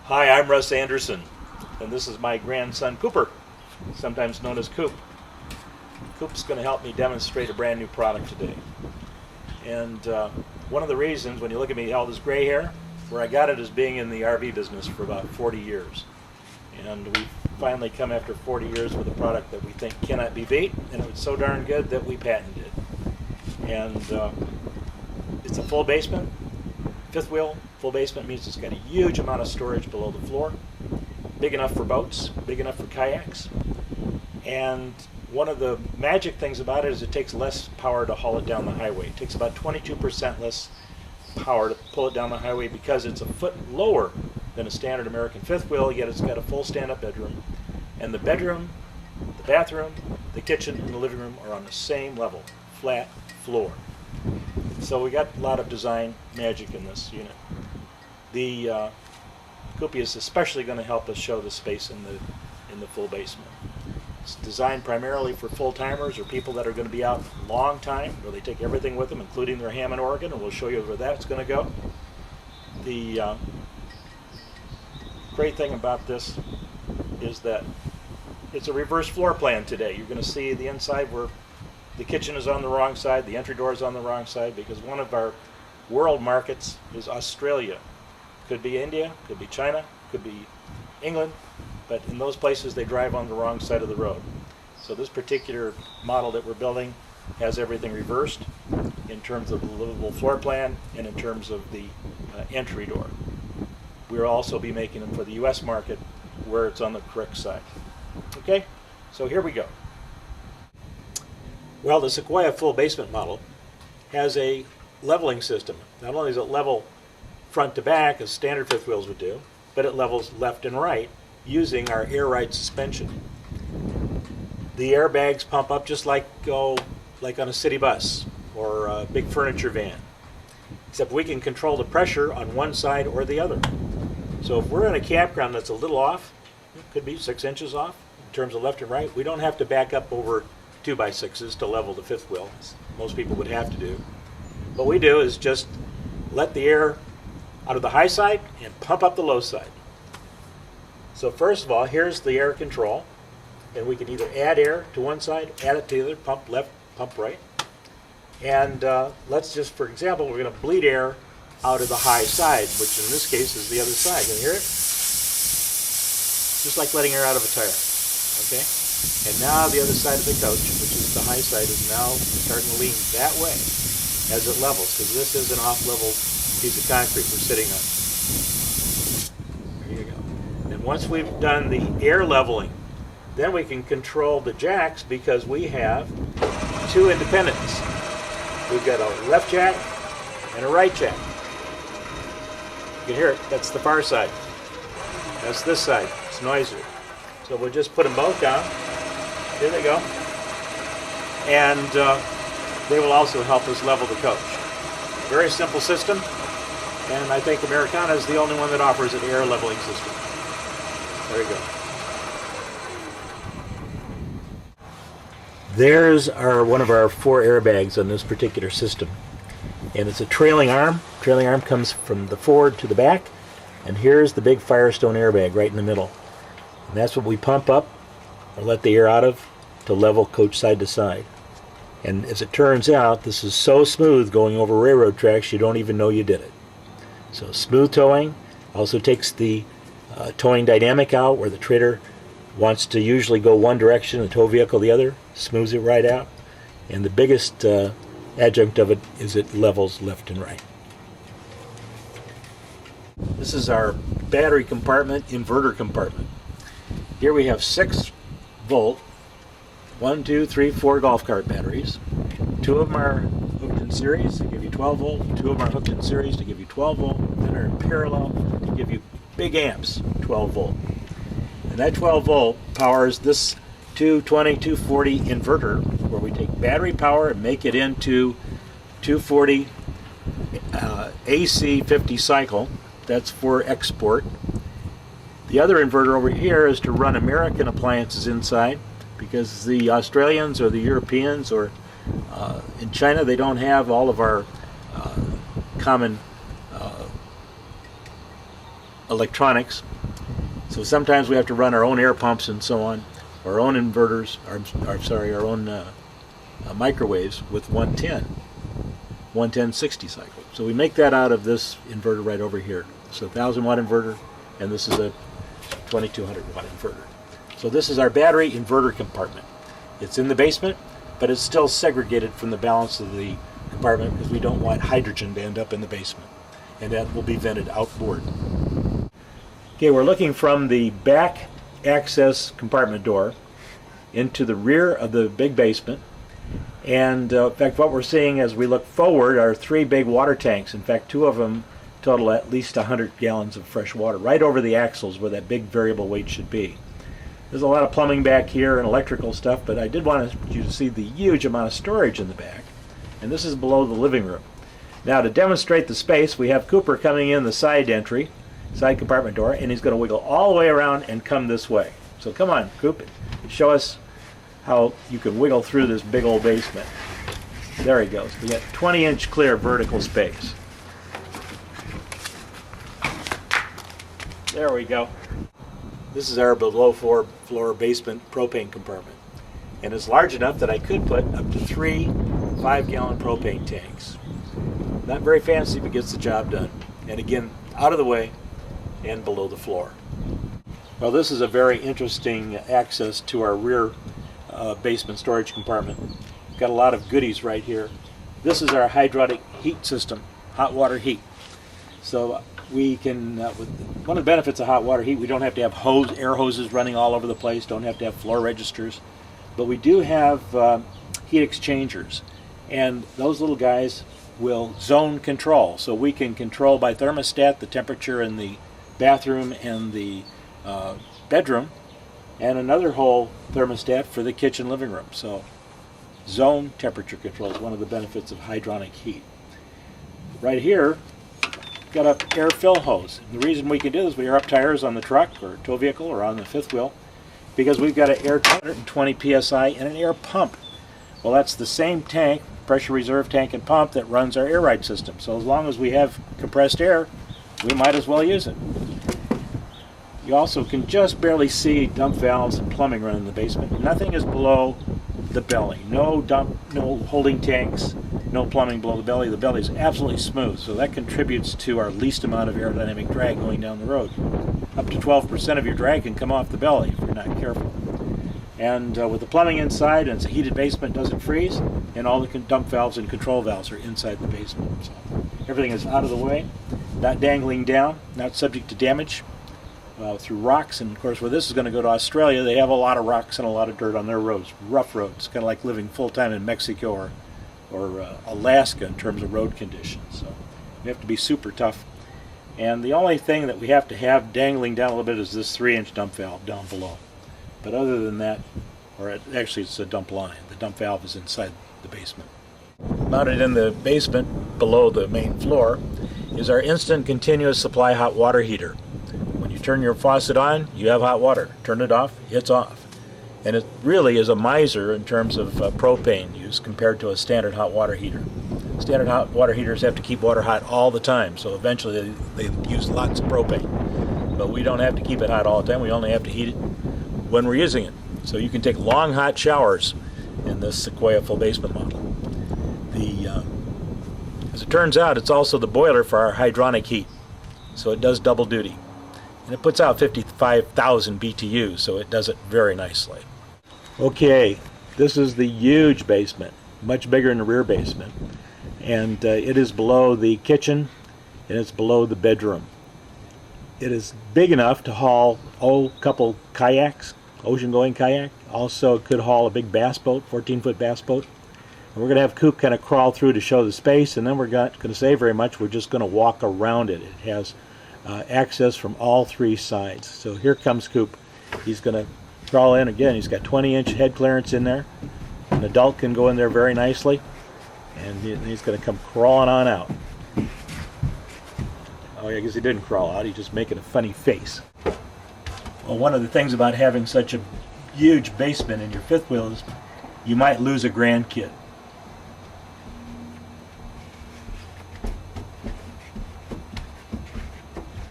Hi, I'm Russ Anderson, and this is my grandson Cooper, sometimes known as Coop. Coop's going to help me demonstrate a brand new product today. And one of the reasons, when you look at me, all this gray hair, where I got it is being in the RV business for about 40 years. And we finally come after 40 years with a product that we think cannot be beat, and it was so darn good that we patented it. And it's a full basement, fifth wheel. Full basement means it's got a huge amount of storage below the floor, big enough for boats, big enough for kayaks. And one of the magic things about it is it takes less power to haul it down the highway. It takes about 22% less power to pull it down the highway because it's a foot lower than a standard American fifth wheel, yet it's got a full stand-up bedroom. And the bedroom, the bathroom, the kitchen, and the living room are on the same level, flat floor. So we got a lot of design magic in this unit. The Coopy is especially going to help us show the space in the full basement. It's designed primarily for full-timers or people that are going to be out a long time, where they take everything with them, including their Hammond organ, and we'll show you where that's going to go. The great thing about this is that it's a reverse floor plan today. You're going to see the inside where the kitchen is on the wrong side, the entry door is on the wrong side, because one of our world markets is Australia. Could be India, could be China, could be England, but in those places they drive on the wrong side of the road. So this particular model that we're building has everything reversed in terms of the livable floor plan and in terms of the entry door. We'll also be making them for the US market where it's on the correct side. Okay, so here we go. Well, the Sequoyah full basement model has a leveling system. Not only is it level front to back, as standard fifth wheels would do, but it levels left and right using our air ride suspension. The airbags pump up just like on a city bus or a big furniture van, except we can control the pressure on one side or the other. So if we're in a campground that's a little off, it could be 6 inches off in terms of left and right, we don't have to back up over 2x6s to level the fifth wheel, as most people would have to do. What we do is just let the air out of the high side and pump up the low side. So first of all, here's the air control, and we can either add air to one side, add it to the other, pump left, pump right. And let's just, for example, we're going to bleed air out of the high side, which in this case is the other side. Can you hear it? Just like letting air out of a tire. Okay? And now the other side of the coach, which is the high side, is now starting to lean that way as it levels, because this is an off-level piece of concrete we're sitting on. There you go. And once we've done the air leveling, then we can control the jacks because we have two independents. We've got a left jack and a right jack. You can hear it. That's the far side. That's this side. It's noisier. So we'll just put them both down. Here they go. And they will also help us level the coach. Very simple system. And I think Americana is the only one that offers an air leveling system. There you go. There's one of our 4 airbags on this particular system. And it's a trailing arm. Trailing arm comes from the forward to the back. And here's the big Firestone airbag right in the middle. And that's what we pump up or let the air out of to level coach side to side. And as it turns out, this is so smooth going over railroad tracks you don't even know you did it. So smooth towing also takes the towing dynamic out, where the trailer wants to usually go one direction, the tow vehicle the other, smooths it right out. And the biggest adjunct of it is it levels left and right. This is our battery compartment, inverter compartment. Here we have 6 volt, 1, 2, 3, 4 golf cart batteries. 2 of them are hooked in series to give you 12 volt, 2 of them are hooked in series to give you 12 volt, and are in parallel to give you big amps, 12 volt. And that 12 volt powers this 220, 240 inverter, where we take battery power and make it into 240 AC 50 cycle. That's for export. The other inverter over here is to run American appliances inside, because the Australians or the Europeans or in China, they don't have all of our common electronics. So sometimes we have to run our own air pumps and so on, our own inverters, our own microwaves with 110 60 cycle. So we make that out of this inverter right over here. It's a 1,000-watt inverter, and this is a 2,200-watt inverter. So this is our battery inverter compartment. It's in the basement, but it's still segregated from the balance of the compartment because we don't want hydrogen to end up in the basement, and that will be vented outboard. Okay, we're looking from the back access compartment door into the rear of the big basement. And in fact, what we're seeing as we look forward are 3 big water tanks. In fact, 2 of them total at least 100 gallons of fresh water, right over the axles where that big variable weight should be. There's a lot of plumbing back here and electrical stuff, but I did want you to see the huge amount of storage in the back. And this is below the living room. Now, to demonstrate the space, we have Cooper coming in the side entry, side compartment door, and he's going to wiggle all the way around and come this way. So come on, Coop, show us how you can wiggle through this big old basement. There he goes. We got 20-inch clear vertical space. There we go. This is our below floor basement propane compartment. And it's large enough that I could put up to 3 5-gallon propane tanks. Not very fancy, but gets the job done. And again, out of the way and below the floor. Well, this is a very interesting access to our rear basement storage compartment. Got a lot of goodies right here. This is our hydraulic heat system, hot water heat. So we can, one of the benefits of hot water heat, we don't have to have air hoses running all over the place, don't have to have floor registers, but we do have heat exchangers, and those little guys will zone control. So we can control by thermostat the temperature in the bathroom and the bedroom, and another whole thermostat for the kitchen living room. So zone temperature control is one of the benefits of hydronic heat. Right here, got an air fill hose. And the reason we can do this, we air up tires on the truck or tow vehicle or on the fifth wheel, because we've got an air 120 psi and an air pump. Well, that's the same tank, pressure reserve tank and pump, that runs our air ride system. So as long as we have compressed air, we might as well use it. You also can just barely see dump valves and plumbing running in the basement. Nothing is below the belly. No holding tanks, no plumbing below the belly. The belly is absolutely smooth, so that contributes to our least amount of aerodynamic drag going down the road. Up to 12% of your drag can come off the belly if you're not careful. And with the plumbing inside, and it's a heated basement, doesn't freeze, and all the dump valves and control valves are inside the basement. So everything is out of the way, not dangling down, not subject to damage through rocks. And of course, where this is going to go to Australia, they have a lot of rocks and a lot of dirt on their roads, rough roads, kind of like living full-time in Mexico or Alaska in terms of road conditions. So we have to be super tough. And the only thing that we have to have dangling down a little bit is this 3-inch dump valve down below. But other than that, actually it's a dump line. The dump valve is inside the basement. Mounted in the basement below the main floor is our instant continuous supply hot water heater. When you turn your faucet on, you have hot water. Turn it off, it's off. And it really is a miser in terms of propane use compared to a standard hot water heater. Standard hot water heaters have to keep water hot all the time, so eventually they use lots of propane. But we don't have to keep it hot all the time, we only have to heat it when we're using it. So you can take long hot showers in this Sequoyah full basement model. As it turns out, it's also the boiler for our hydronic heat, so it does double duty. And it puts out 55,000 BTUs, so it does it very nicely. Okay, this is the huge basement, much bigger in the rear basement. And it is below the kitchen, and it's below the bedroom. It is big enough to haul a couple kayaks, ocean-going kayak. Also, it could haul a big bass boat, 14-foot bass boat. And we're going to have Coop kind of crawl through to show the space, and then we're not going to say very much. We're just going to walk around it. It has access from all 3 sides. So here comes Coop. He's going to crawl in again. He's got 20-inch head clearance in there. An adult can go in there very nicely, and he's going to come crawling on out. Oh, I guess he didn't crawl out. He's just making a funny face. Well, one of the things about having such a huge basement in your fifth wheel is you might lose a grandkid.